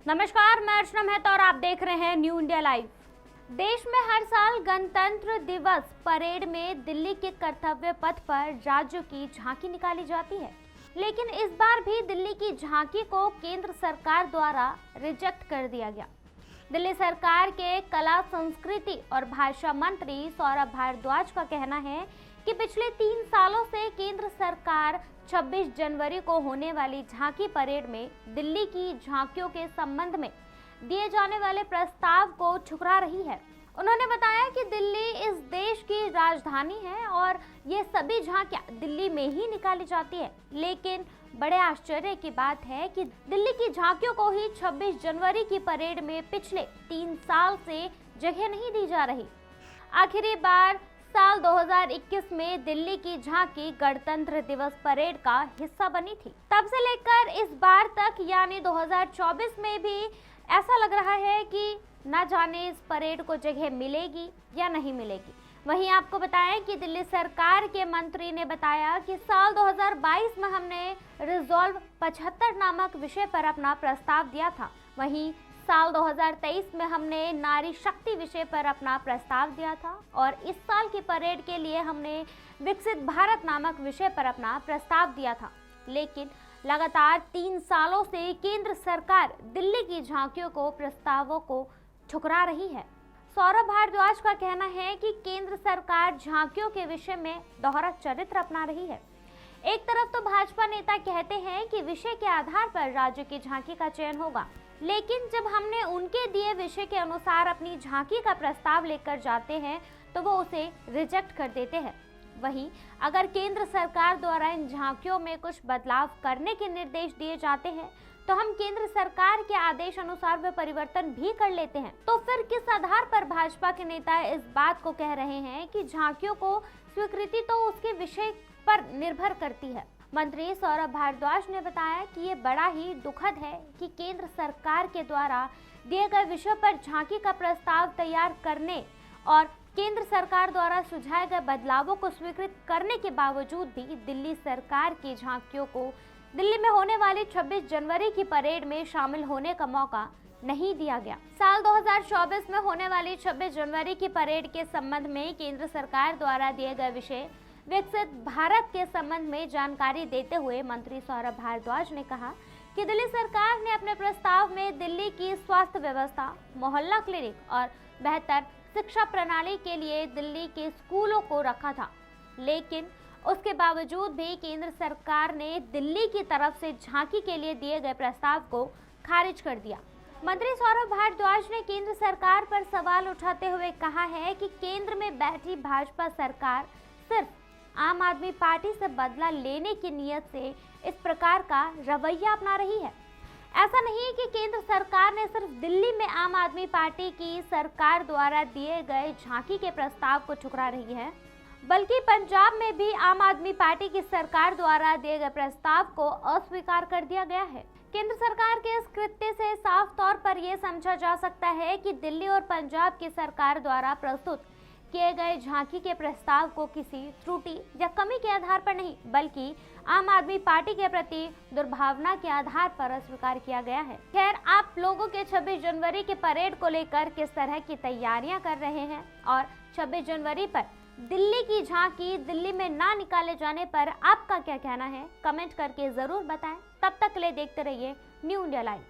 नमस्कार, मैं अर्चना मेहता और आप देख रहे हैं न्यू इंडिया लाइव। देश में हर साल गणतंत्र दिवस परेड में दिल्ली के कर्तव्य पथ पर राज्यों की झांकी निकाली जाती है, लेकिन इस बार भी दिल्ली की झांकी को केंद्र सरकार द्वारा रिजेक्ट कर दिया गया। दिल्ली सरकार के कला, संस्कृति और भाषा मंत्री सौरभ भारद्वाज का कहना है कि पिछले 3 सालों से केंद्र सरकार 26 जनवरी को होने वाली झांकी परेड में दिल्ली की झांकियों के संबंध में दिए जाने वाले प्रस्ताव को ठुकरा रही है। उन्होंने बताया कि दिल्ली इस देश की राजधानी है और ये सभी झांकियां दिल्ली में ही निकाली जाती है, लेकिन बड़े आश्चर्य की बात है कि दिल्ली की झांकियों को ही 26 जनवरी की परेड में पिछले 3 साल से जगह नहीं दी जा रही। आखिरी बार साल 2021 में दिल्ली की झांकी गणतंत्र दिवस परेड का हिस्सा बनी थी। तब से लेकर इस बार तक यानी 2024 में भी ऐसा लग रहा है कि न जाने इस परेड को जगह मिलेगी या नहीं मिलेगी। वहीं आपको बताएं कि दिल्ली सरकार के मंत्री ने बताया कि साल 2022 में हमने रिजॉल्व 75 नामक विषय पर अपना प्रस्ताव दिया था। वहीं साल 2023 में हमने नारी शक्ति विषय पर अपना प्रस्ताव दिया था और इस साल की परेड के लिए हमने विकसित भारत नामक विषय पर अपना प्रस्ताव दिया था। लेकिन लगातार 3 सालों से केंद्र सरकार दिल्ली की झांकियों को प्रस्तावों को ठुकरा रही है। सौरभ भारद्वाज का कहना है कि केंद्र सरकार झांकियों के विषय में दोहरा चरित्र अपना रही है। एक तरफ तो भाजपा नेता कहते हैं कि विषय के आधार पर राज्य की झांकी का चयन होगा, लेकिन जब हमने उनके दिए विषय के अनुसार अपनी झांकी का प्रस्ताव लेकर जाते हैं तो वो उसे रिजेक्ट कर देते हैं। वहीं अगर केंद्र सरकार द्वारा इन झांकियों में कुछ बदलाव करने के निर्देश दिए जाते हैं तो हम केंद्र सरकार के आदेश अनुसार वे परिवर्तन भी कर लेते हैं। तो फिर किस आधार पर भाजपा के नेता इस बात को कह रहे हैं कि झांकियों को स्वीकृति तो उसके विषय पर निर्भर करती है। मंत्री सौरभ भारद्वाज ने बताया कि ये बड़ा ही दुखद है कि केंद्र सरकार के द्वारा दिए गए विषय पर झांकी का प्रस्ताव तैयार करने और केंद्र सरकार द्वारा सुझाए गए बदलावों को स्वीकृत करने के बावजूद भी दिल्ली सरकार की झांकियों को दिल्ली में होने वाली 26 जनवरी की परेड में शामिल होने का मौका नहीं दिया गया। साल 2024 में होने वाली 26 जनवरी की परेड के संबंध में केंद्र सरकार द्वारा दिए गए विषय विकसित भारत के संबंध में जानकारी देते हुए मंत्री सौरभ भारद्वाज ने कहा कि दिल्ली सरकार ने अपने प्रस्ताव में दिल्ली की स्वास्थ्य व्यवस्था, मोहल्ला क्लिनिक और बेहतर शिक्षा प्रणाली के लिए दिल्ली के स्कूलों को रखा था, लेकिन उसके बावजूद भी केंद्र सरकार ने दिल्ली की तरफ से झांकी के लिए दिए गए प्रस्ताव को खारिज कर दिया। मंत्री सौरभ भारद्वाज ने केंद्र सरकार पर सवाल उठाते हुए कहा है कि केंद्र में बैठी भाजपा सरकार सिर्फ आम आदमी पार्टी से बदला लेने की नियत से इस प्रकार का रवैया अपना रही है। ऐसा नहीं कि केंद्र सरकार ने सिर्फ दिल्ली में आम आदमी पार्टी की सरकार द्वारा दिए गए झांकी के प्रस्ताव को ठुकरा रही है, बल्कि पंजाब में भी आम आदमी पार्टी की सरकार द्वारा दिए गए प्रस्ताव को अस्वीकार कर दिया गया है। केंद्र सरकार के इस कृत्य से साफ तौर पर यह समझा जा सकता है कि दिल्ली और पंजाब की सरकार द्वारा प्रस्तुत किए गए झांकी के प्रस्ताव को किसी त्रुटि या कमी के आधार पर नहीं, बल्कि आम आदमी पार्टी के प्रति दुर्भावना के आधार पर अस्वीकार किया गया है। खैर, आप लोगों के 26 जनवरी के परेड को लेकर किस तरह की तैयारियां कर रहे हैं और 26 जनवरी पर दिल्ली की झांकी दिल्ली में ना निकाले जाने पर आपका क्या कहना है, कमेंट करके जरूर बताएं। तब तक के लिए देखते रहिए न्यू इंडिया लाइव।